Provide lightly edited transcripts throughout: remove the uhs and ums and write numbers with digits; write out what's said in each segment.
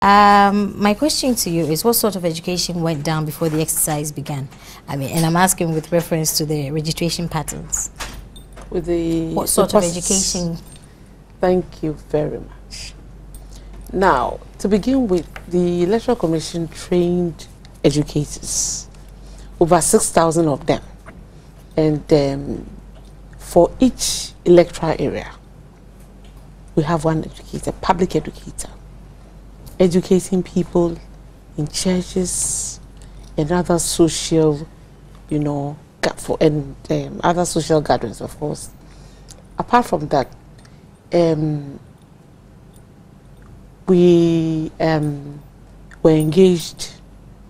My question to you is, what sort of education went down before the exercise began? I mean, and I'm asking with reference to the registration patterns. With the what sort of education? Thank you very much. Now, to begin with, the Electoral Commission trained educators, over 6,000 of them, and for each electoral area, we have one educator, public educator, educating people in churches and other social, you know, and other social gatherings, of course. Apart from that, we were engaged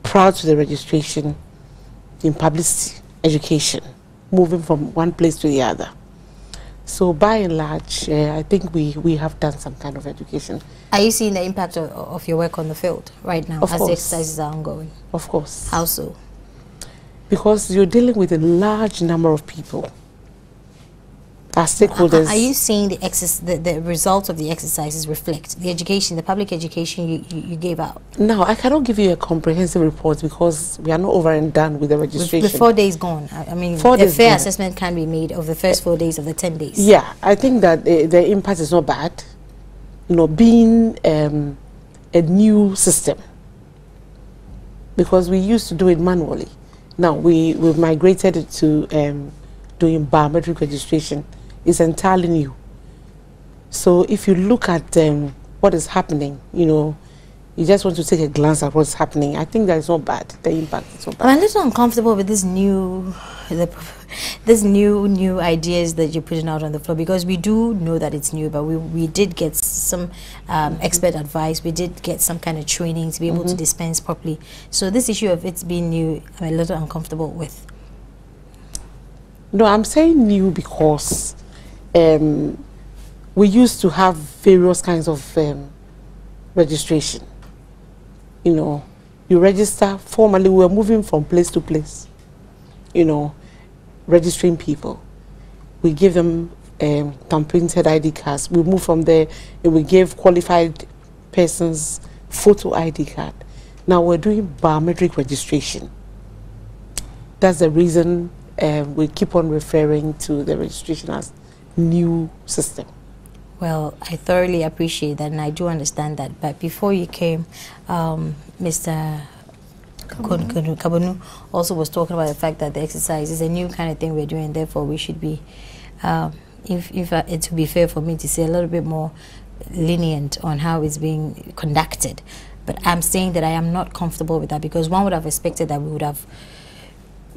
prior to the registration in publicity education, moving from one place to the other. So by and large, I think we have done some kind of education. Are you seeing the impact of your work on the field right now as the exercises are ongoing? Of course. How so? Because you're dealing with a large number of people. Our stakeholders. Are you seeing the results of the exercises reflect the education, the public education you gave out? No, I cannot give you a comprehensive report because we are not over and done with the registration. With 4 days gone, I mean, a fair assessment can be made of the first 4 days of the 10 days. Yeah, I think that the impact is not bad. You know, being a new system, because we used to do it manually. Now we've migrated it to doing biometric registration. It's entirely new. So if you look at what is happening, you know, you just want to take a glance at what's happening. I think that is not bad. The impact is not bad. I'm a little uncomfortable with this new ideas that you're putting out on the floor, because we do know that it's new, but we did get some expert advice. We did get some kind of training to be able to dispense properly. So this issue of it being new, I'm a little uncomfortable with. No, I'm saying new because we used to have various kinds of registration. You know, you register formally. We were moving from place to place, you know, registering people. We give them thumb-printed ID cards. We move from there and we give qualified persons photo ID card. Now we're doing biometric registration. That's the reason we keep on referring to the registration as new system. Well, I thoroughly appreciate that, and I do understand that. But before you came, Mr. Kabonu also was talking about the fact that the exercise is a new kind of thing we're doing. Therefore, we should be, if it would be fair for me to say, a little bit more lenient on how it's being conducted. But I'm saying that I am not comfortable with that, because one would have expected that we would have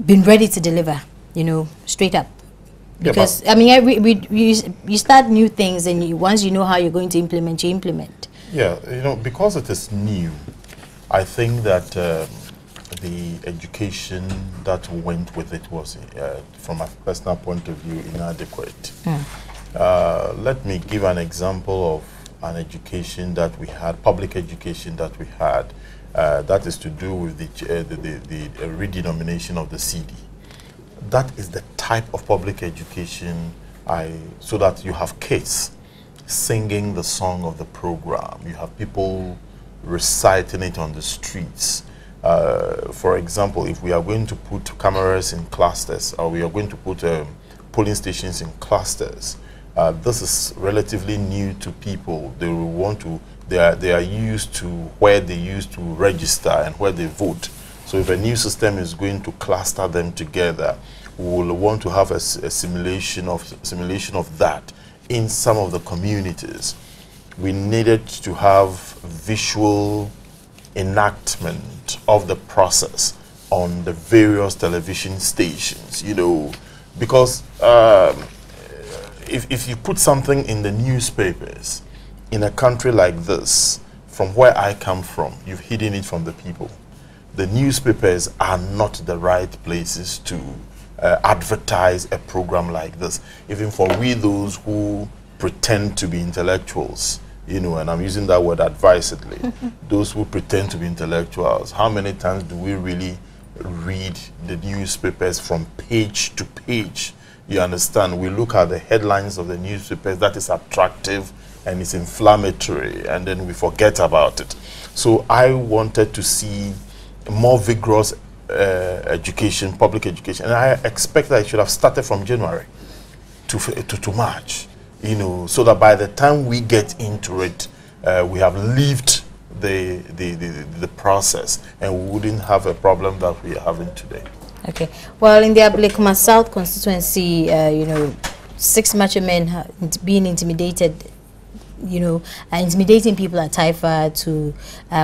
been ready to deliver, you know, straight up. Because, yeah, I mean, you start new things, and once you know how you're going to implement, you implement. Yeah, you know, because it is new, I think that the education that went with it was, from a personal point of view, inadequate. Let me give an example of an education that we had, public education that we had, that is to do with the redenomination of the CD. That is the type of public education so that you have kids singing the song of the program. You have people reciting it on the streets. For example, if we are going to put cameras in clusters, or we are going to put polling stations in clusters, this is relatively new to people. They will want to, they are used to where they used to register and where they vote. So if a new system is going to cluster them together, we will want to have a simulation of that in some of the communities. We needed to have visual enactment of the process on the various television stations, you know, because if you put something in the newspapers in a country like this, from where I come from, you've hidden it from the people. The newspapers are not the right places to advertise a program like this, even for we those who pretend to be intellectuals, you know, and I'm using that word advisedly. Those who pretend to be intellectuals, how many times do we really read the newspapers from page to page? You understand? We look at the headlines of the newspapers, that is attractive and it's inflammatory, and then we forget about it. So I wanted to see more vigorous education, public education, and I expect that it should have started from January to March, you know, so that by the time we get into it, we have lived the process, and we wouldn't have a problem that we are having today. Okay. Well, in the Ablekuma South constituency, you know, 6 macho men being intimidated, you know, intimidating people at Taifa to,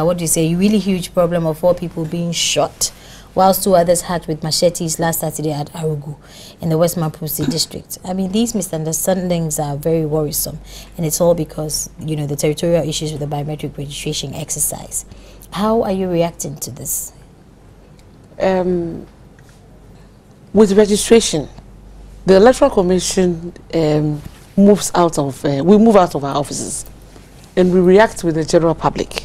what do you say, a really huge problem of 4 people being shot, whilst 2 others had with machetes last Saturday at Arugu in the West Maputo district. I mean, these misunderstandings are very worrisome, and it's all because, you know, the territorial issues with the biometric registration exercise. How are you reacting to this? With registration, the Electoral Commission moves out of, we move out of our offices, and we react with the general public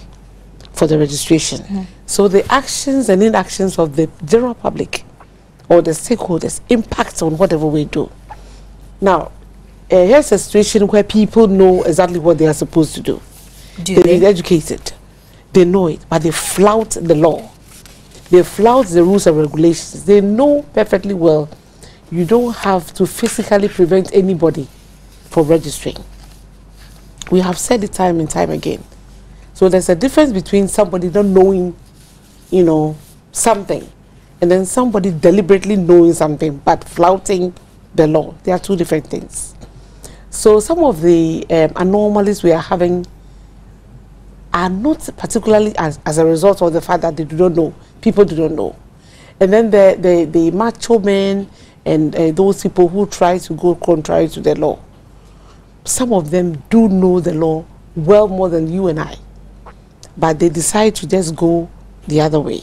for the registration. So the actions and inactions of the general public or the stakeholders impact on whatever we do. Now, here's a situation where people know exactly what they are supposed to do. They've been educated. They know it, but they flout the law. They flout the rules and regulations. They know perfectly well you don't have to physically prevent anybody from registering. We have said it time and time again. So there's a difference between somebody not knowing, you know, something, and then somebody deliberately knowing something but flouting the law. They are 2 different things. So some of the anomalies we are having are not particularly as a result of the fact that they do not know. People do not know. And then the macho men and those people who try to go contrary to the law, some of them do know the law well more than you and I, but they decide to just go the other way.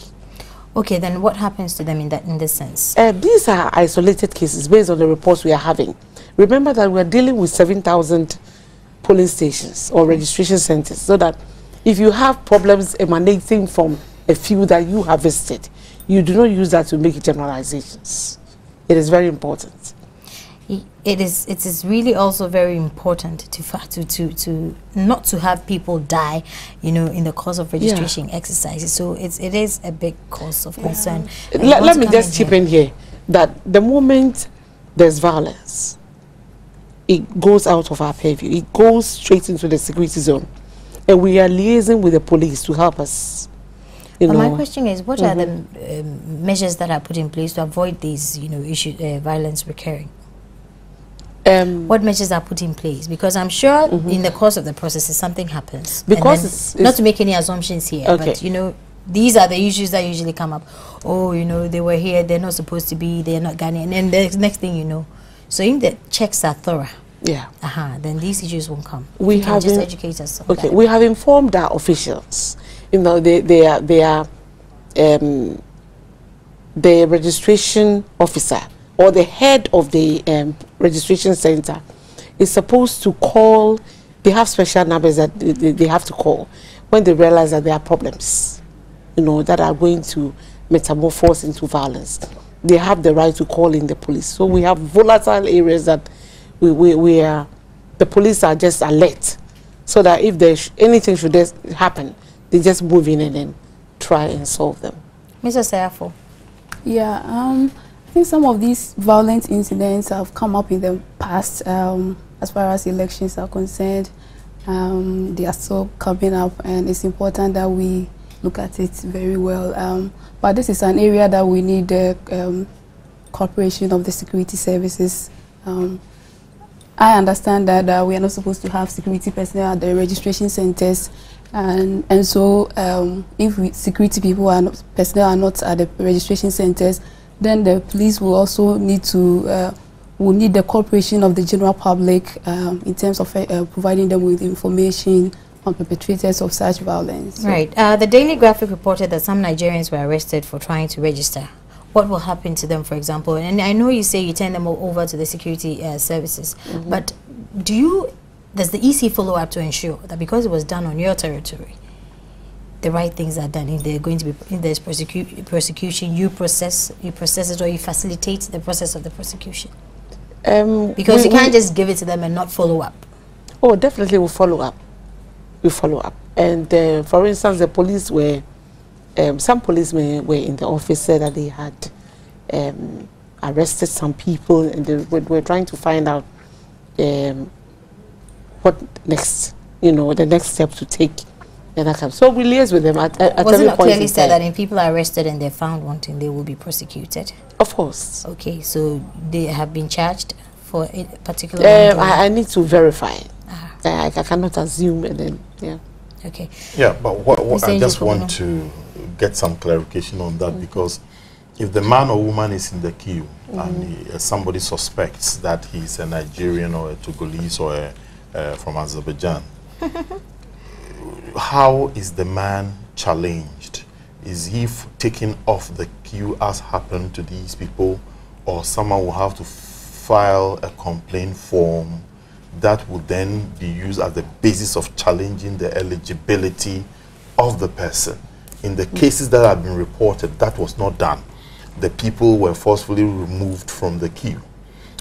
Okay, then what happens to them in this sense? These are isolated cases based on the reports we are having. Remember that we are dealing with 7,000 polling stations or registration centers, so that if you have problems emanating from a few that you have visited, you do not use that to make generalizations. It is very important. It is really also very important to not to have people die, you know, in the course of registration exercises. So it is a big cause of concern. Let me just chip in here that the moment there's violence, it goes out of our purview. It goes straight into the security zone, and we are liaising with the police to help us. My question is, what are the measures that are put in place to avoid these, you know, violence recurring? What measures are put in place? Because I'm sure in the course of the process, something happens. Because not to make any assumptions here, but you know, these are the issues that usually come up. Oh, you know, they were here, they're not supposed to be, they're not Ghanaian, and the next thing you know, so if the checks are thorough, then these issues won't come. We have just educate us. Okay, we have informed our officials. You know, they are the registration officer or the head of the registration center is supposed to call. They have special numbers that they have to call when they realize that there are problems, you know, that are going to metamorphose into violence. They have the right to call in the police. So we have volatile areas that we are, the police are just alert, so that if there's anything should happen, they just move in and then try and solve them. Mr. Sayafo. Yeah, I think some of these violent incidents have come up in the past. As far as elections are concerned, they are still coming up, and it's important that we look at it very well. But this is an area that we need the cooperation of the security services. I understand that we are not supposed to have security personnel at the registration centers, and so if security personnel are not at the registration centers, then the police will also need to will need the cooperation of the general public in terms of providing them with information on perpetrators of such violence. Right. The Daily Graphic reported that some Nigerians were arrested for trying to register. What will happen to them, for example? And I know you say you turn them over to the security services, but does the EC follow up to ensure that because it was done on your territory, the right things are done? If they're going to be, if there's prosecution, you process it, or you facilitate the process of the prosecution? Because you can't just give it to them and not follow up. Oh, definitely we'll follow up. We'll follow up. And for instance, the police were, some policemen were in the office, said that they had arrested some people, and they were trying to find out what next, you know, the next step to take. And that kind of, so we liaise with them at was every it not point clearly in said time. that if people are arrested and they're found wanting, they will be prosecuted? Of course. Okay, so they have been charged for a particular wrongdoing? I need to verify. Ah. I cannot assume, and then, yeah. Okay. Yeah, but what I just want Angel to get some clarification on that, because if the man or woman is in the queue and somebody suspects that he's a Nigerian or a Togolese or from Azerbaijan, how is the man challenged? Is he taken off the queue as happened to these people, or someone will have to file a complaint form that would then be used as the basis of challenging the eligibility of the person? In the cases that have been reported, that was not done. The people were forcefully removed from the queue.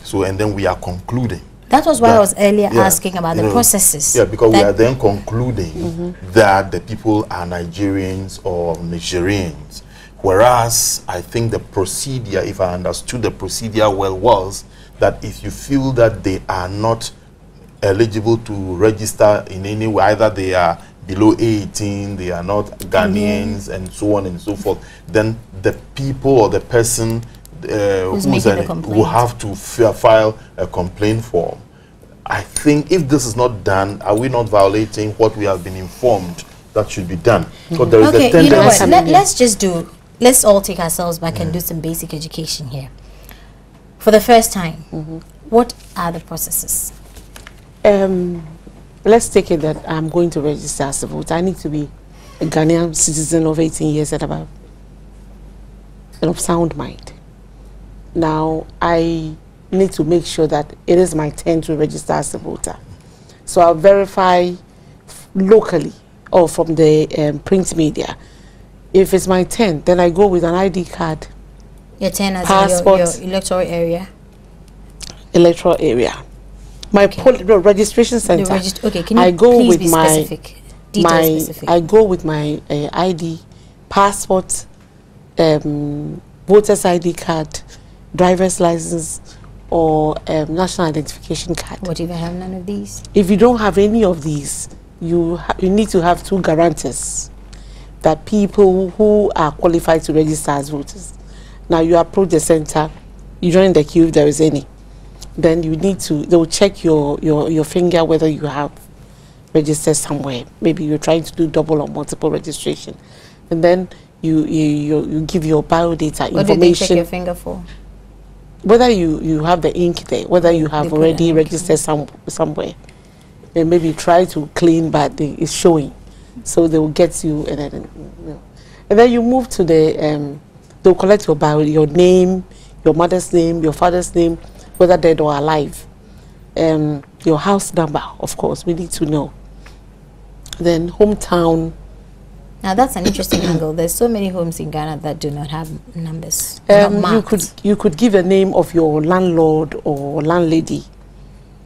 So, and then we are concluding. That was why I was earlier asking about the processes. Yeah, because we are then concluding that the people are Nigerians or Nigerians. Whereas I think the procedure, if I understood the procedure well, was that if you feel that they are not eligible to register in any way, either they are below 18, they are not Ghanaians, and so on and so forth, then the people or the person will have to file a complaint form. I think if this is not done, are we not violating what we have been informed that should be done? Because there is a tendency. You know what? Let's all take ourselves back and do some basic education here. For the first time, what are the processes? Let's take it that I'm going to register as a voter. I need to be a Ghanaian citizen of 18 years and above, and of sound mind. Now, I need to make sure that it is my turn to register as a voter. So I'll verify locally or from the print media. If it's my turn, then I go with an ID card. Your turn as passport, your electoral area? Electoral area. My registration center. Okay, can you I go please with be my specific? Specific. I go with my ID, passport, voter's ID card, driver's license, or national identification card. What if I have none of these? If you don't have any of these, you need to have two guarantors, that people who are qualified to register as voters. Now you approach the center, you join the queue if there is any. Then you need to, they will check your finger whether you have registered somewhere. Maybe you're trying to do double or multiple registration. And then you give your biodata information. What do they check your finger for? Whether you have the ink there, whether you have already registered somewhere. And maybe try to clean, but it's showing. So they will get you, and then you move to the, they'll collect your name, your mother's name, your father's name, whether dead or alive. Your house number, of course, we need to know. Then hometown. Now that's an interesting angle. There's so many homes in Ghana that do not have numbers. You could give a name of your landlord or landlady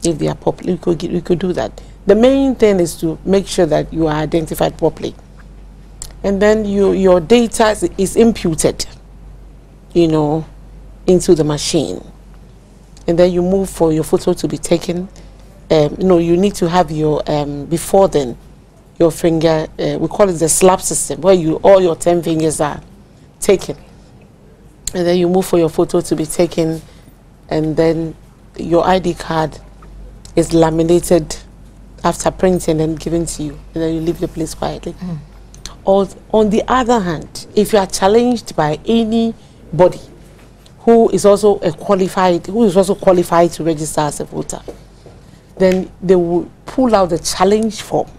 if they are popular. You could do that. The main thing is to make sure that you are identified properly, and then your data is imputed, into the machine, and then you move for your photo to be taken. You need to have your before then. Your finger, we call it the slap system, where all your 10 fingers are taken. And then you move for your photo to be taken, and then your ID card is laminated after printing and given to you, and then you leave the place quietly. Or, on the other hand, if you are challenged by anybody who is also qualified to register as a voter, then they will pull out the challenge form.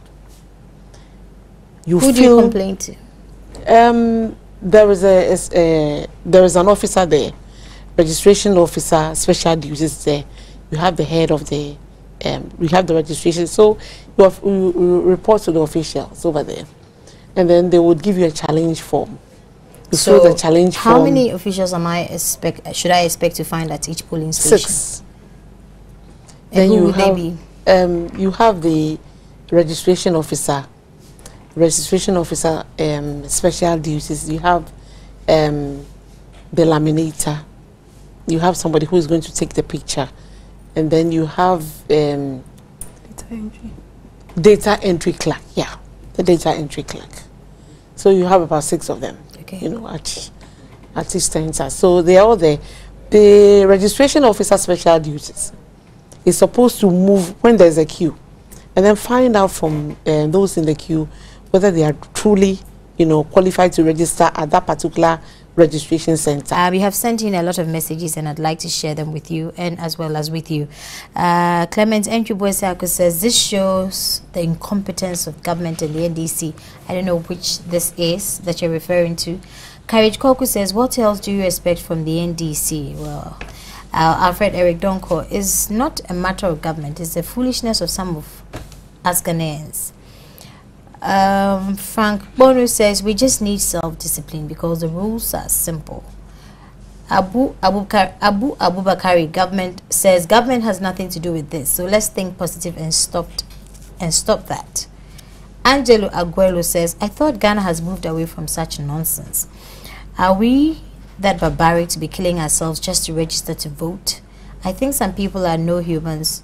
Who do you complain to? There is an officer there, registration officer, special duties there. You have the head of the, you have the registration. So you report to the officials over there, and then they would give you a challenge form. So the challenge form. How many officials should I expect to find at each polling station? 6. And who would they be? you have the registration officer, special duties. You have the laminator. You have somebody who is going to take the picture, and then you have data entry clerk. Yeah, the data entry clerk. So you have about 6 of them. Okay. You know, at each center. So they are all there. The registration officer special duties is supposed to move when there's a queue, and then find out from those in the queue whether they are truly, you know, qualified to register at that particular registration center. We have sent in a lot of messages, and I'd like to share them with you and as well as with you. Clement Enchubuesiako says this shows the incompetence of government and the NDC. I don't know which this is that you're referring to. Courage Koku says, what else do you expect from the NDC? Well, Alfred Eric Donko, is not a matter of government, it's the foolishness of some of us Ghanaians. Frank Bonu says, we just need self-discipline because the rules are simple. Abu Abubakari government says government has nothing to do with this, so let's think positive and stop that. Angelo Aguero says, I thought Ghana has moved away from such nonsense. Are we that barbaric to be killing ourselves just to register to vote? I think some people are no humans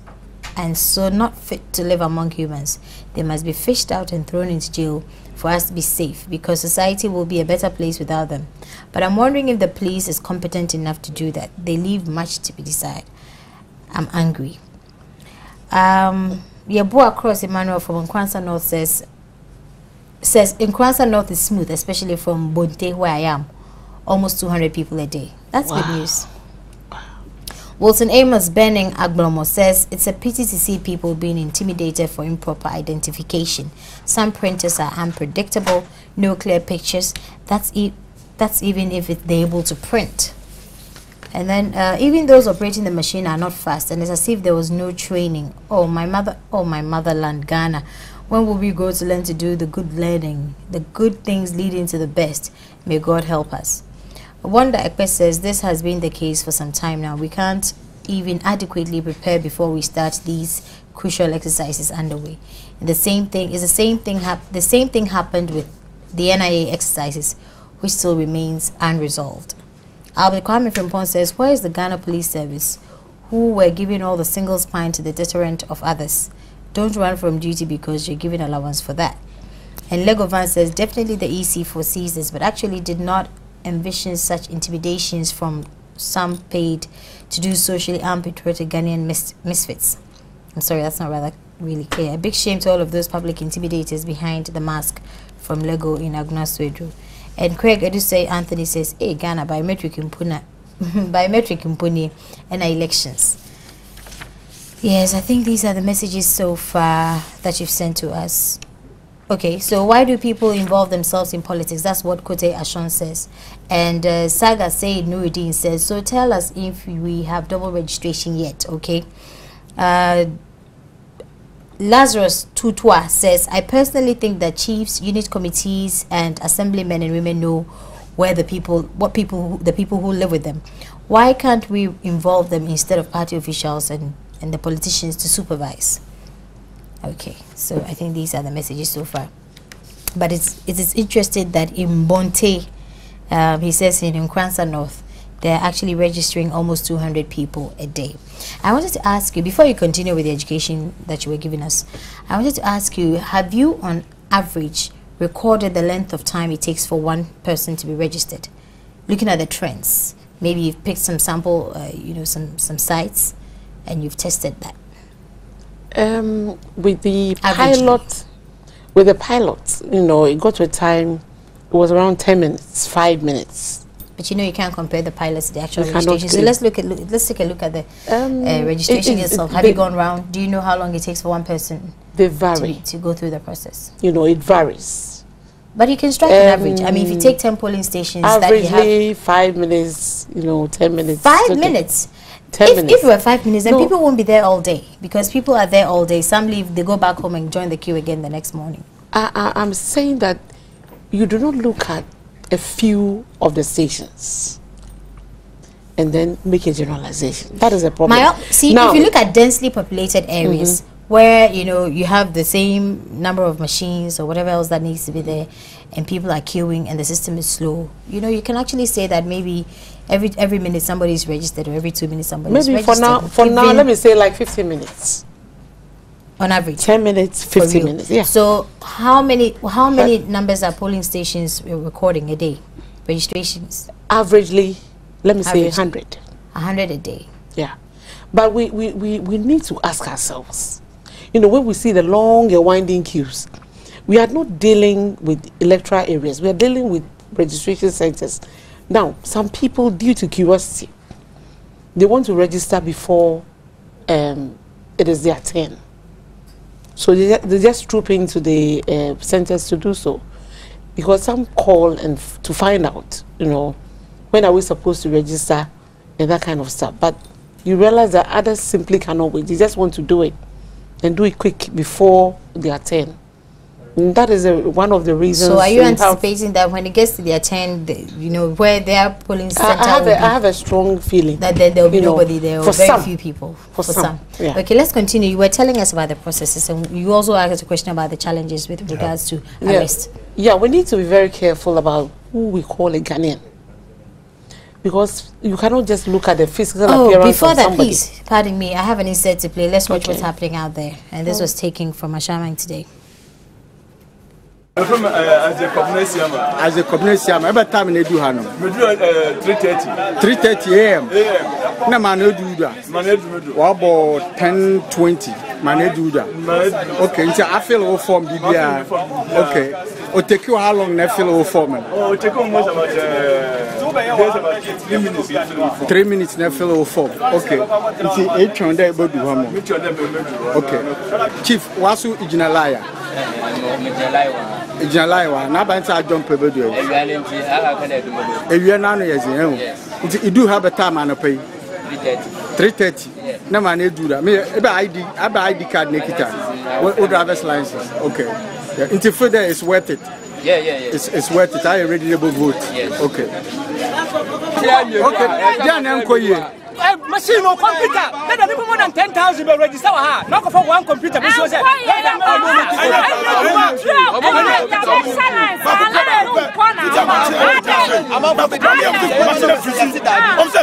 and so not fit to live among humans. They must be fished out and thrown into jail for us to be safe, because society will be a better place without them. But I'm wondering if the police is competent enough to do that. They leave much to be desired. I'm angry. Yabua Cross Emmanuel from Nkransa North says Nkransa North is smooth, especially from Bonte where I am. Almost 200 people a day. That's good news. Wilson Amos Benning Agbomo says it's a pity to see people being intimidated for improper identification. Some printers are unpredictable, no clear pictures. That's even if they're able to print. And then even those operating the machine are not fast, and it's as if there was no training. Oh my motherland, Ghana. When will we go to learn to do the good learning, the good things leading to the best? May God help us. Wanda Ekpe says this has been the case for some time now. We can't even adequately prepare before we start these crucial exercises underway. And the same thing happened with the NIA exercises, which still remains unresolved. Albert Kwame Frimpong says, where is the Ghana Police Service, who were giving all the single spine to the deterrent of others? Don't run from duty because you're giving allowance for that. And Legovan says, definitely the EC foresees this, but actually did not envision such intimidations from some paid to do socially unpatriotic Ghanaian misfits. I'm sorry, that's not rather really clear. A big shame to all of those public intimidators behind the mask from Lego in Agnaswedu. And Craig Edusei Anthony says, hey, Ghana, biometric impuni and elections. Yes, I think these are the messages so far that you've sent to us. Okay, so why do people involve themselves in politics? That's what Kote Ashon says. And Saga Said Nuruddin says, so tell us if we have double registration yet, okay? Lazarus Tutwa says, I personally think that chiefs, unit committees, and assemblymen and women know where the people who live with them. Why can't we involve them instead of party officials and the politicians to supervise? Okay, so I think these are the messages so far. But it is interesting that in Bonte, he says in Nkransa North, they're actually registering almost 200 people a day. I wanted to ask you, before you continue with the education that you were giving us, I wanted to ask you, have you on average recorded the length of time it takes for one person to be registered? Looking at the trends, maybe you've picked some sample, some sites, and you've tested that. With the pilot, it got to a time, it was around 10 minutes, 5 minutes. But you can't compare the pilots to the actual registration. So let's take a look at the registration itself. Have you gone round? Do you know how long it takes for one person they vary to go through the process? It varies. But you can strike an average. I mean, if you take 10 polling stations, averagely that you have 5 minutes, 10 minutes. 5 minutes. 10 minutes. If it were 5 minutes, then people won't be there all day, because people are there all day. Some leave, they go back home and join the queue again the next morning. I'm saying that you do not look at a few of the stations and then make a generalization. That is a problem. If you look at densely populated areas, where, you know, you have the same number of machines or whatever else that needs to be there, and people are queuing and the system is slow, you know, you can actually say that maybe every minute somebody is registered, or every 2 minutes somebody is registered. Maybe for now, let me say like 15 minutes. On average? 10 minutes, 15 minutes, yeah. So how many numbers are polling stations recording a day? Registrations? Averagely, let me say 100. 100 a day. Yeah. But we need to ask ourselves, you know, when we see the long and winding queues, we are not dealing with electoral areas. We are dealing with registration centers. Now, some people, due to curiosity, they want to register before it is their turn. So they just troop into the centers to do so. Because some call and to find out, you know, when are we supposed to register and that kind of stuff. But you realize that others simply cannot wait. They just want to do it and do it quick before their turn. And that is one of the reasons. So are you anticipating that when it gets to their turn, you know, where their polling center I have a strong feeling that there will be nobody there, or very few people. For some. Yeah. Okay, let's continue. You were telling us about the processes, and you also asked a question about the challenges with regards to arrest. Yeah, we need to be very careful about who we call a Ghanaian. Because you cannot just look at the physical appearance before of that, somebody. please, pardon me, I have an insert to play. Let's watch what's happening out there. And this was taken from Ashaman today. As a Cognaciam, every time they do Hano. 3:30 a.m. No man do that. What about 10:20? Man do that. Okay, so I feel all form BBR. Okay. Or take you how long they feel all form? Oh, take almost about 3 minutes. 3 minutes they feel all form. Okay. It's 8 on there about do Hamo. Okay. Chief, what's your Ijinalaya? Ijinalaya, na ba nta jump ebe do. Ewia na no yes eh. You do have a time and pay 3:30. Na man e do that. Me ID card nekita. What driver's license. Okay. Yeah, until further is worth it. Yeah. It's worth it. I already able vote. Yes. Okay. Okay. Jan Nkoye. Machine or computer. Let people more than 10,000 will register her. Not for one computer. I'm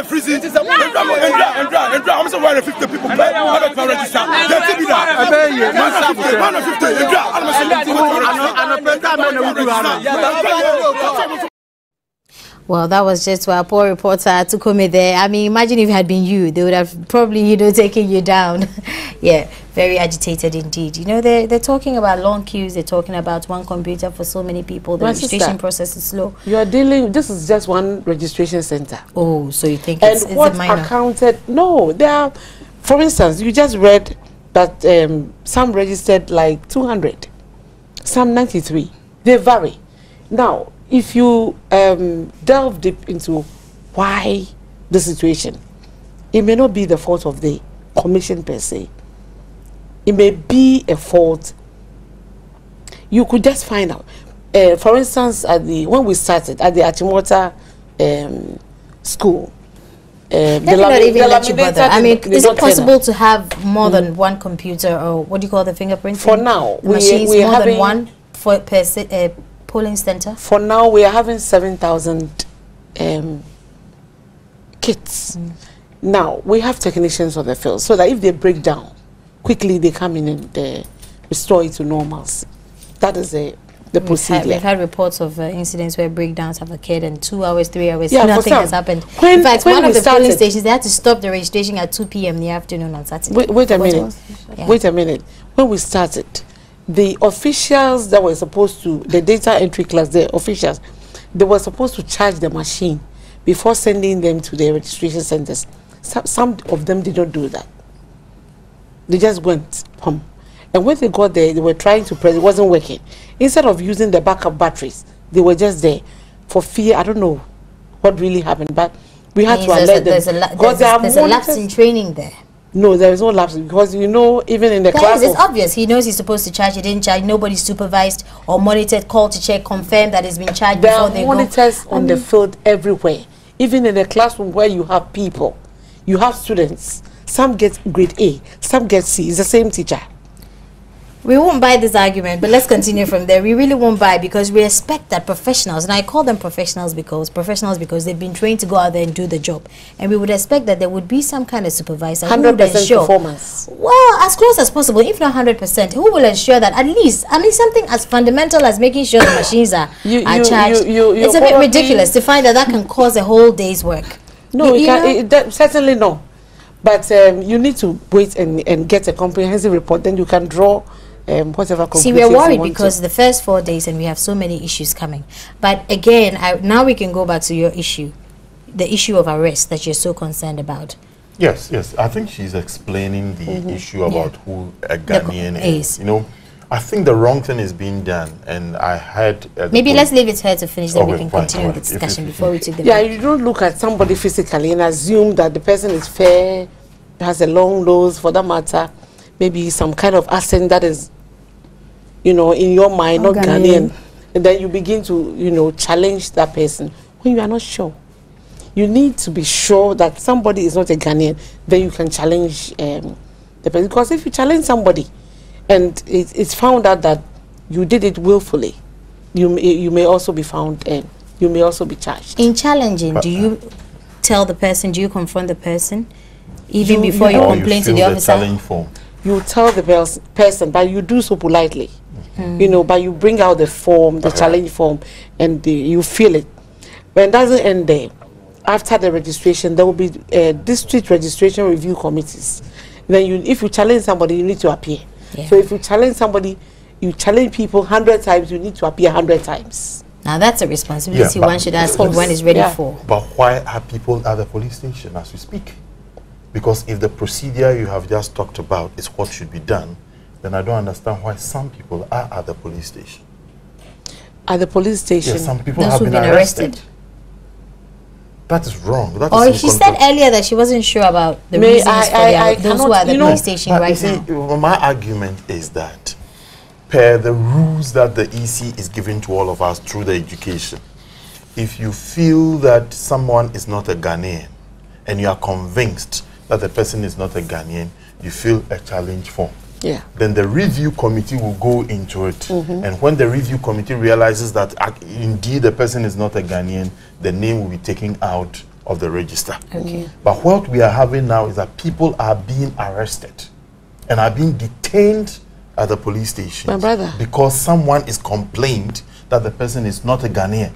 freezing. I'm so worried 50 people. Well, that was just our poor reporter Tukome there. I mean, imagine if it had been you, they would have probably, you know, taken you down. Yeah, very agitated indeed. You know, they're talking about long queues. They're talking about one computer for so many people. The registration process is slow. You are dealing. This is just one registration center. Oh, so you think it's what minor? Accounted? No, there are. For instance, you just read that some registered like 200, some 93. They vary. Now, if you delve deep into why the situation, it may not be the fault of the commission per se. It may be a fault. You could just find out. For instance, when we started at the Achimota school, they not even let you bother. I mean, is it possible to have more than one computer, or what do you call the fingerprinting? For now, machines we more than one for per polling center? For now, we are having 7,000 kits. Now, we have technicians on the field so that if they break down, quickly they come in and restore it to normalcy. That is the procedure. We've had reports of incidents where breakdowns have occurred in 2 hours, 3 hours, yeah, nothing has happened. In fact, one of the polling stations, they had to stop the registration at 2 p.m. in the afternoon on Saturday. Wait a minute. Yeah. Wait a minute. When we started, the officials that were supposed to, the data entry class, the officials, they were supposed to charge the machine before sending them to the registration centers. Some of them did not do that. They just went home. And when they got there, they were trying to press, it wasn't working. Instead of using the backup batteries, they were just there for fear. I don't know what really happened, but we had to alert them. There's a lapse in training there. No, there is no lapse, because you know, even in the class, it's obvious. He knows he's supposed to charge. He didn't charge. Nobody supervised or monitored, called to check, confirm that it's been charged before they go. There are monitors on the field everywhere. Even in the classroom where you have people, you have students. Some get grade A, some get C. It's the same teacher. We won't buy this argument, but let's continue from there. We really won't buy because we expect that professionals, and I call them professionals because they've been trained to go out there and do the job. And we would expect that there would be some kind of supervisor who would 100% ensure, performance. well, as close as possible, if not 100%, who will ensure that at least, I mean, something as fundamental as making sure the machines are charged. It's a bit ridiculous to find that can cause a whole day's work. No, certainly no. But you need to wait and get a comprehensive report. Then you can draw whatever conclusions. See, we're worried because the first 4 days and we have so many issues coming. But again, now we can go back to your issue, the issue of arrest that you're so concerned about. Yes. I think she's explaining the issue about who a Ghanaian is. You know, I think the wrong thing is being done, and I had... Maybe let's leave it here to finish, then we can continue the discussion before we take the break. You don't look at somebody physically and assume that the person is fair, has a long nose, for that matter, maybe some kind of accent that is, you know, in your mind, not Ghanaian. And then you begin to, you know, challenge that person when you are not sure. You need to be sure that somebody is not a Ghanaian, then you can challenge the person. Because if you challenge somebody and it's found out that you did it willfully, you may also be found and you may also be charged. In challenging, do you tell the person, do you confront the person even before you complain to the officer? You tell the person, but you do so politely. You know, but you bring out the form, the challenge form, and you feel it. When it doesn't end there, after the registration, there will be district registration review committees. Then if you challenge somebody, you need to appear. So if you challenge somebody, you challenge people 100 times, you need to appear 100 times. Now that's a responsibility one should ask if one is ready for. But why are people at the police station as we speak? Because if the procedure you have just talked about is what should be done, then I don't understand why some people are at the police station. At the police station? Yes, some people have been arrested. That is wrong. She said earlier that she wasn't sure about the reasons for those who are at the police station right now. My argument is that per the rules that the EC is giving to all of us through the education, if you feel that someone is not a Ghanaian and you are convinced that the person is not a Ghanaian, you fill a challenge form. Then the review committee will go into it. And when the review committee realizes that indeed the person is not a Ghanaian, the name will be taken out of the register. But what we are having now is that people are being arrested and are being detained at the police station. My brother. Because someone is complained that the person is not a Ghanaian.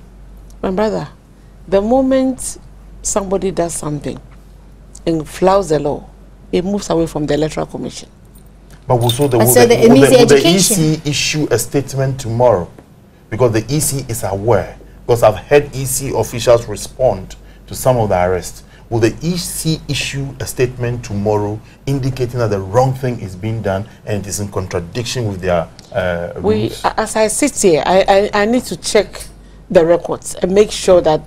My brother, the moment somebody does something and flouts the law, it moves away from the Electoral Commission. But also will the EC issue a statement tomorrow? Because the EC is aware. Because I've heard EC officials respond to some of the arrests. Will the EC issue a statement tomorrow indicating that the wrong thing is being done and it is in contradiction with their rules? As I sit here, I need to check the records and make sure that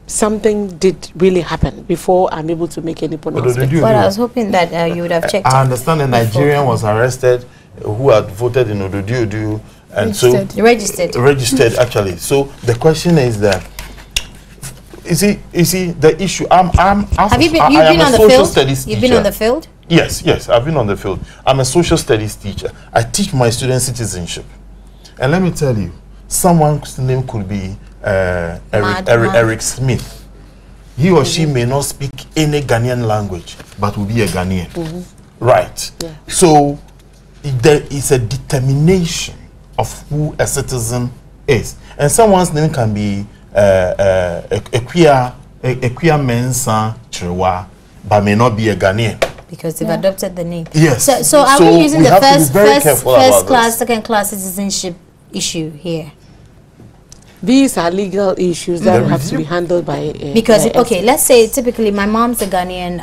something did really happen before I'm able to make any pronouncement. Well, I was hoping that you would have checked. I understand a Nigerian was arrested who had voted in Ododuodu and registered actually. So the question is that you see the issue. Have you been on the field? You've been on the field? Yes, I've been on the field. I'm a social studies teacher. I teach my students citizenship, and let me tell you, someone's name could be Eric Smith. He or she may not speak any Ghanaian language, but will be a Ghanaian. Right. So there is a determination of who a citizen is. And someone's name can be Equia Mensa Chirwa, but may not be a Ghanaian. Because they've adopted the name. Yes. So are we using the first class, second class citizenship issue here? These are legal issues that have to be handled by... because, let's say typically my mom's a Ghanaian,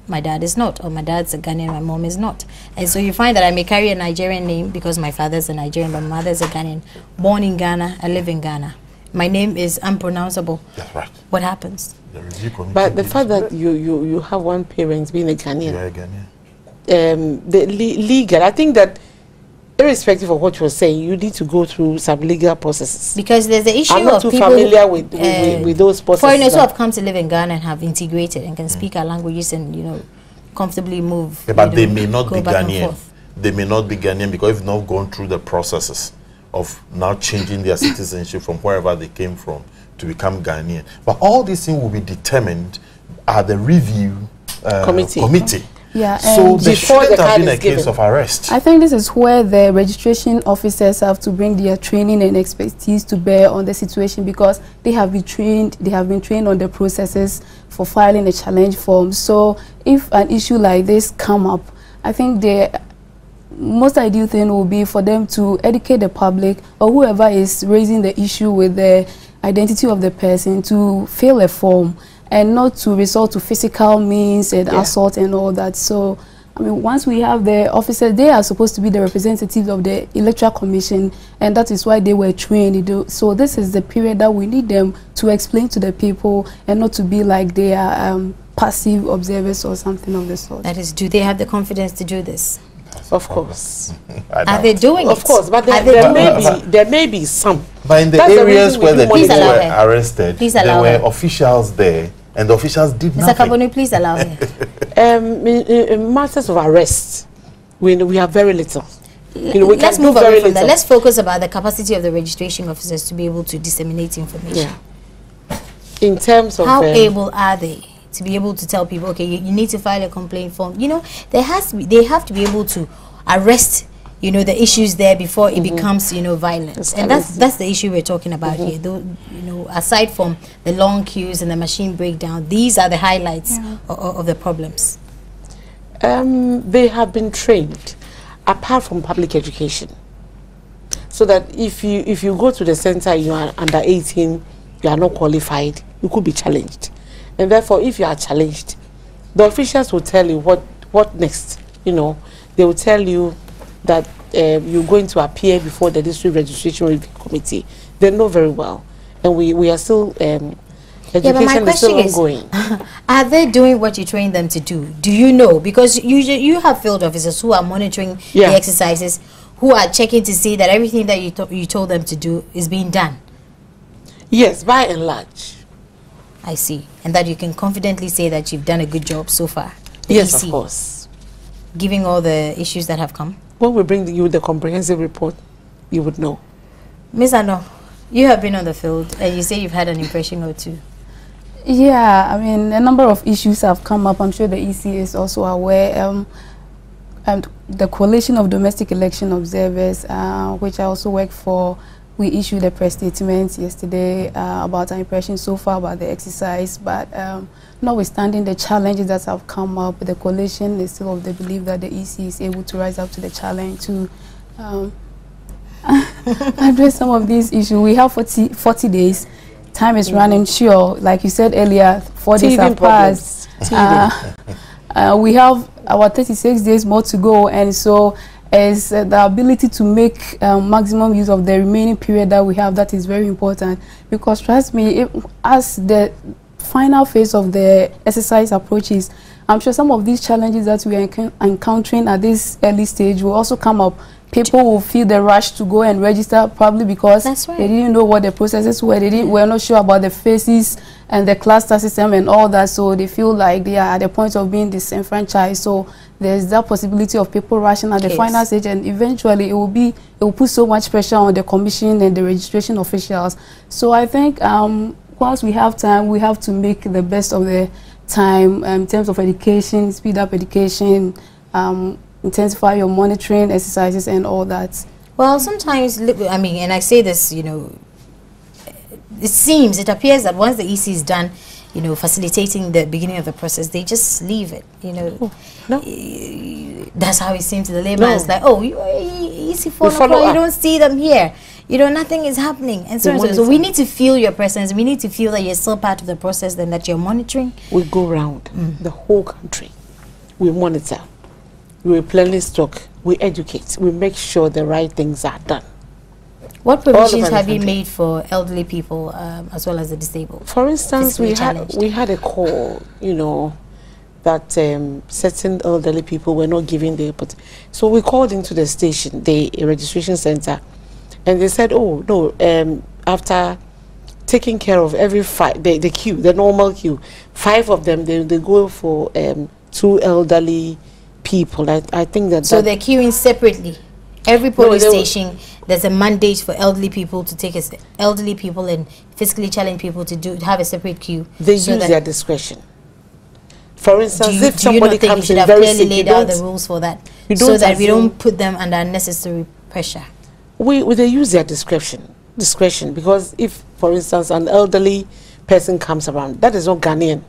my dad is not, or my dad's a Ghanaian, my mom is not. And so you find that I may carry a Nigerian name because my father's a Nigerian, but my mother's a Ghanaian. Born in Ghana, I live in Ghana. My name is unpronounceable. That's right. What happens? But the fact that you have one parent being a Ghanaian... You are a Ghanaian. The legal, I think that irrespective of what you're saying, you need to go through some legal processes. Because there's the issue I'm not of too people familiar with those processes. Foreigners who have come to live in Ghana and have integrated and can speak our languages and, comfortably move. But they may not be Ghanaian. they may not be Ghanaian because they've not gone through the processes of now changing their citizenship from wherever they came from to become Ghanaian. But all these things will be determined at the review committee. Yeah, so there shouldn't have been a given. case of arrest. I think this is where the registration officers have to bring their training and expertise to bear on the situation, because they have been trained. They have been trained on the processes for filing a challenge form. So if an issue like this come up, I think the most ideal thing will be for them to educate the public or whoever is raising the issue with the identity of the person to fill a form, and not to resort to physical means and assault and all that. So, I mean, once we have the officers, they are supposed to be the representatives of the Electoral Commission, and that is why they were trained. So this is the period that we need them to explain to the people, and not to be like they are passive observers or something of the sort. That is, do they have the confidence to do this? Of course. Are they doing it? Of course, but there may be some. But in the areas where the people were arrested, there were officials there, and the officials did nothing. Mr. Kabonu, please allow me. In matters of arrest, we have very little. Let's move away from that. Let's focus about the capacity of the registration officers to be able to disseminate information. Yeah. In terms of how able are they to be able to tell people, okay, you need to file a complaint form? You know, they have to be able to arrest, you know, the issues there before it becomes, you know, violence. And that's the issue we're talking about here. Though, you know, aside from the long queues and the machine breakdown, these are the highlights of the problems. They have been trained, apart from public education, so that if you go to the center, you are under 18, you are not qualified, you could be challenged. And therefore, if you are challenged, the officials will tell you what next. You know, they will tell you that you're going to appear before the district registration review committee. They know very well, and we are still education is still ongoing. Are they doing what you train them to do? Do you know? Because you have field officers who are monitoring the exercises, who are checking to see that everything that you told them to do is being done. Yes, by and large. I see. And that you can confidently say that you've done a good job so far. Yes, of course. Given all the issues that have come. When we bring you the comprehensive report, you would know. Ms. Ano, you have been on the field and you say you've had an impression or two. Yeah, I mean, a number of issues have come up. I'm sure the EC is also aware. And the Coalition of Domestic Election Observers, which I also work for, we issued a press statement yesterday about our impression so far about the exercise. But notwithstanding the challenges that have come up, the coalition is still of the belief that the EC is able to rise up to the challenge to address some of these issues. We have 40 days. Time is running, sure. Like you said earlier, 4 days have passed. We have our 36 days more to go, and so as the ability to make maximum use of the remaining period that we have, that is very important. Because trust me, as the final phase of the exercise approaches, I'm sure some of these challenges that we are encountering at this early stage will also come up. People will feel the rush to go and register, probably because they didn't know what the processes were. They were not sure about the phases and the cluster system and all that, so they feel like they are at the point of being disenfranchised. So there's that possibility of people rushing at the final stage, and eventually it will put so much pressure on the commission and the registration officials. So I think whilst we have time, we have to make the best of the time in terms of education, speed up education, intensify your monitoring exercises and all that. Well, sometimes, I mean, and I say this, you know, it appears that once the EC is done, you know, facilitating the beginning of the process, they just leave it, you know. That's how it seems to the layman. It's like, oh, you EC follow you don't see them here. You know, nothing is happening. And so we need to feel your presence. We need to feel that you're still part of the process and that you're monitoring. We go around the whole country. We monitor. We replenish stock, we educate, we make sure the right things are done. What provisions have you made for elderly people as well as the disabled? For instance, we had a call, you know, that certain elderly people were not giving their input. So we called into the station, the registration center, and they said, oh, no, after taking care of every the queue, the normal queue, 5 of them, they go for 2 elderly people. I think that... So they're queuing separately. Every police station, there's a mandate for elderly people to take elderly people and physically challenged people to have a separate queue. They use their discretion. For instance, if somebody comes in very sick, clearly laid out the rules for that, so that we don't put them under unnecessary pressure. They use their discretion, because if, for instance, an elderly person comes around, that is not Ghanaian,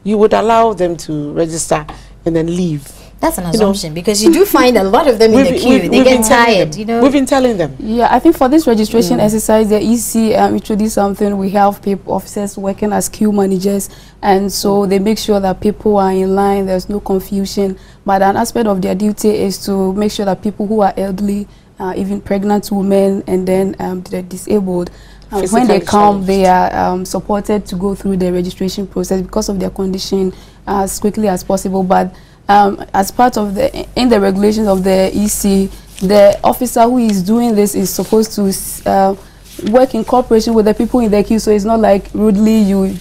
you would allow them to register and then leave. That's an assumption, because you do find a lot of them in the queue. They get tired, you know. We've been telling them. Yeah, I think for this registration exercise, the EC introduced something. We have officers working as queue managers, and so they make sure that people are in line, there's no confusion. But an aspect of their duty is to make sure that people who are elderly, even pregnant women, and then they're disabled, when they come, they are supported to go through the registration process because of their condition as quickly as possible. But as part of in the regulations of the EC, the officer who is doing this is supposed to work in cooperation with the people in the queue. So it's not like rudely you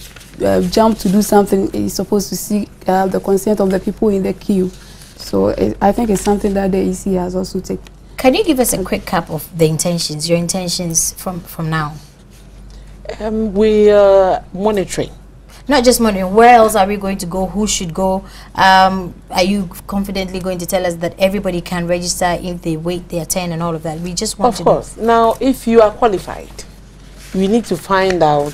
jump to do something. He's supposed to seek the consent of the people in the queue. So I think it's something that the EC has also taken. Can you give us a quick cap of the intentions, your intentions from now? We are monitoring. Not just monitoring. Where else are we going to go? Who should go? Are you confidently going to tell us that everybody can register if they wait their turn and all of that? We just want to know. Of course. Now, if you are qualified, we need to find out.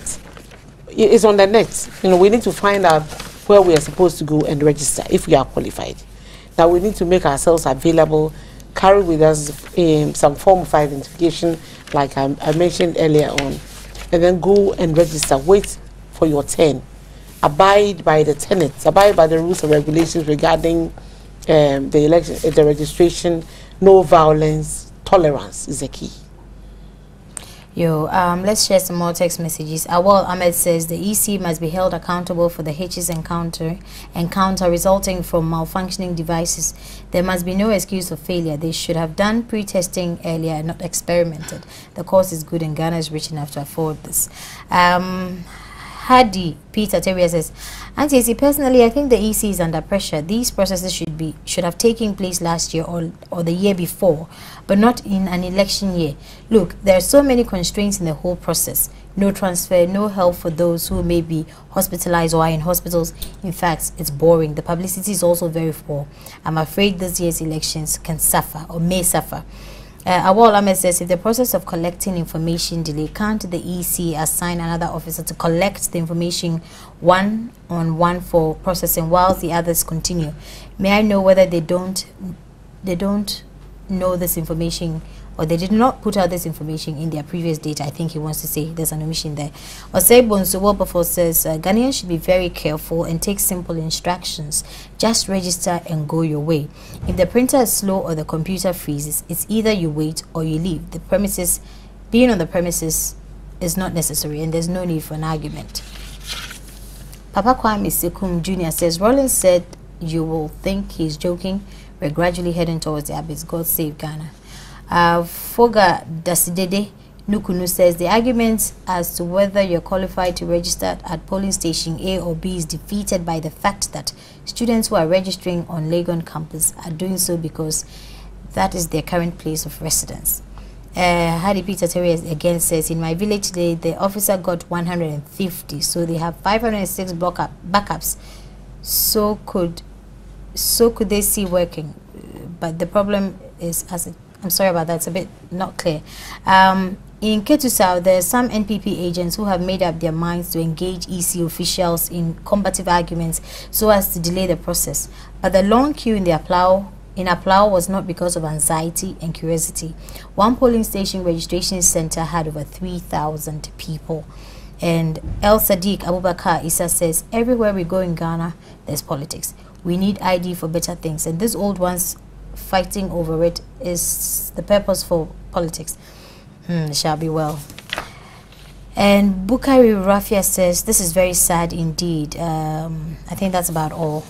It's on the net. You know, we need to find out where we are supposed to go and register if we are qualified. Now, we need to make ourselves available, carry with us some form of identification, like I mentioned earlier on, and then go and register. Wait for your turn. Abide by the tenets, abide by the rules and regulations regarding the election, the registration. No violence, tolerance is the key. Let's share some more text messages. Awal Ahmed says the EC must be held accountable for the hitches encounter resulting from malfunctioning devices. There must be no excuse for failure. They should have done pre-testing earlier and not experimented. The course is good and Ghana is rich enough to afford this. Hadi Peter Terry says, Auntie, personally, I think the EC is under pressure. These processes should have taken place last year or the year before, but not in an election year. Look, there are so many constraints in the whole process. No transfer, no help for those who may be hospitalized or are in hospitals. In fact, it's boring. The publicity is also very poor. I'm afraid this year's elections can suffer or may suffer. Awal Ahmed says, if the process of collecting information delay, can't the EC assign another officer to collect the information one-on-one for processing whilst the others continue? May I know whether they don't know this information, or they did not put out this information in their previous data? I think he wants to say there's an omission there. Osei Bonsuwo says, Ghanaians should be very careful and take simple instructions. Just register and go your way. If the printer is slow or the computer freezes, it's either you wait or you leave. Being on the premises is not necessary, and there's no need for an argument. Papa Kwame Sekum Jr. says, Rollins said you will think he's joking. We're gradually heading towards the abyss. God save Ghana. Foga Dasidede Nukunu says the argument as to whether you're qualified to register at polling station A or B is defeated by the fact that students who are registering on Legon campus are doing so because that is their current place of residence. Hadi Peter Terry again says, in my village today, the officer got 150, so they have 506 backups. So could they see working? But the problem is, I'm sorry about that, it's a bit not clear. In Ketusau, there are some NPP agents who have made up their minds to engage EC officials in combative arguments so as to delay the process. But the long queue in Aplau was not because of anxiety and curiosity. One polling station registration center had over 3,000 people. And El Sadiq Abubakar Issa says, everywhere we go in Ghana, there's politics. We need ID for better things, and these old ones fighting over it is the purpose for politics. It shall be well. And Bukari Rafia says, this is very sad indeed. I think that's about all.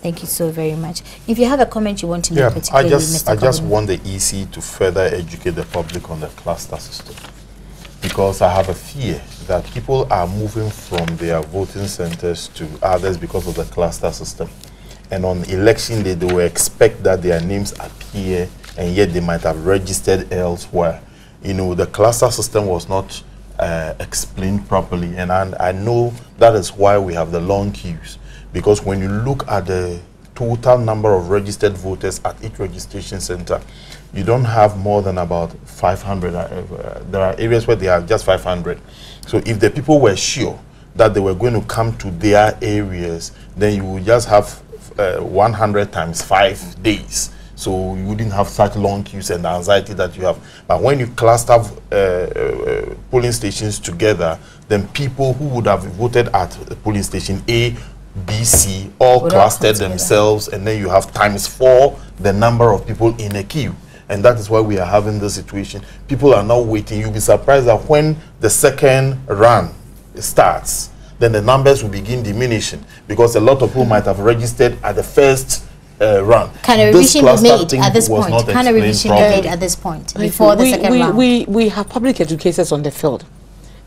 Thank you so very much. If you have a comment you want to make, particularly I just want the EC to further educate the public on the cluster system, because I have a fear that people are moving from their voting centers to others because of the cluster system. and on election day they will expect that their names appear, and yet they might have registered elsewhere. You know, the cluster system was not explained properly, and I know that is why we have the long queues, because when you look at the total number of registered voters at each registration center, you don't have more than about 500. There are areas where they have just 500. So if the people were sure that they were going to come to their areas, then you would just have 100 times 5 days. So you wouldn't have such long queues and the anxiety that you have. But when you cluster polling stations together, then people who would have voted at polling station A, B, C, all clustered themselves, and then you have times 4 the number of people in a queue. And that is why we are having this situation. People are now waiting. You'll be surprised that when the second run starts, then the numbers will begin diminishing, because a lot of people might have registered at the first run. Can a revision be made at this point? Can a revision be made at this point before the second round? We have public educators on the field,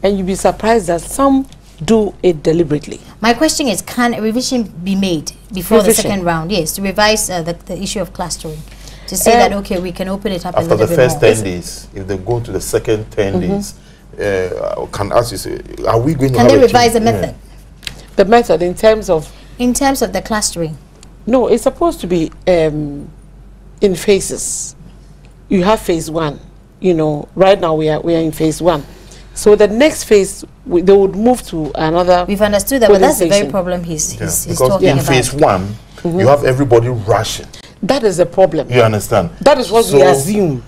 and you'll be surprised that some do it deliberately. My question is, can a revision be made before the second round? Yes, to revise the issue of clustering. To say that, okay, we can open it up after the first 10 days. If they go to the second 10 days, can ask you, say, are we going to can they revise the method? The method in terms of? In terms of the clustering. No, it's supposed to be in phases. You have phase 1. You know, right now we are in phase 1. So the next phase, they would move to another. We've understood that, but that's the very problem he's talking about. In phase 1, you have everybody rushing. That is the problem. You understand? That is what we assume.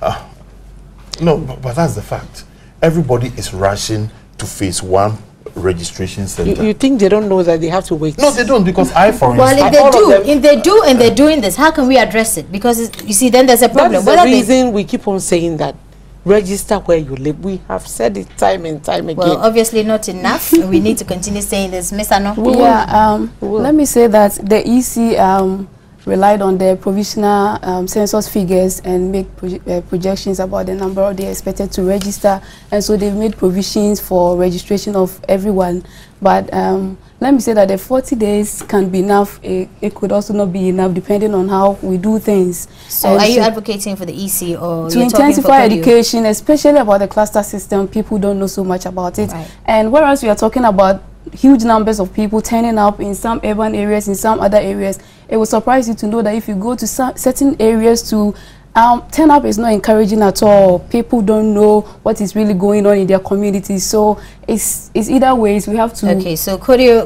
No, but that's the fact. Everybody is rushing to phase 1 registration center. You think they don't know that they have to wait? No, they don't, because for instance, well, if they do and they're doing this, how can we address it? Because you see, then there's a problem. That's the reason we keep on saying that. Register where you live. We have said it time and time again. Well, obviously not enough. We need to continue saying this. Miss Ano? Yeah, let me say that the EC relied on the provisional census figures and make projections about the number they expected to register, and so they've made provisions for registration of everyone. But let me say that the 40 days can be enough. It could also not be enough, depending on how we do things. So are you advocating for the EC, or to intensify education, especially about the cluster system? People don't know so much about it. Right. And whereas we are talking about huge numbers of people turning up in some urban areas, in some other areas, it will surprise you to know that if you go to certain areas to turn up is not encouraging at all. People don't know what is really going on in their communities. So it's either ways. We have to. Okay, so Korea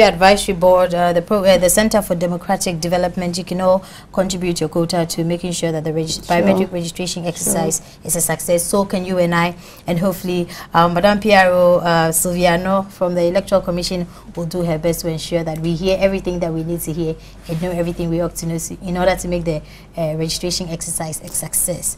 Advisory Board, the Center for Democratic Development, you can all contribute your quota to making sure that the biometric registration exercise is a success. So can you and I, and hopefully Madame Piero Silviano from the Electoral Commission will do her best to ensure that we hear everything that we need to hear and know everything we ought to know in order to make the registration exercise a success.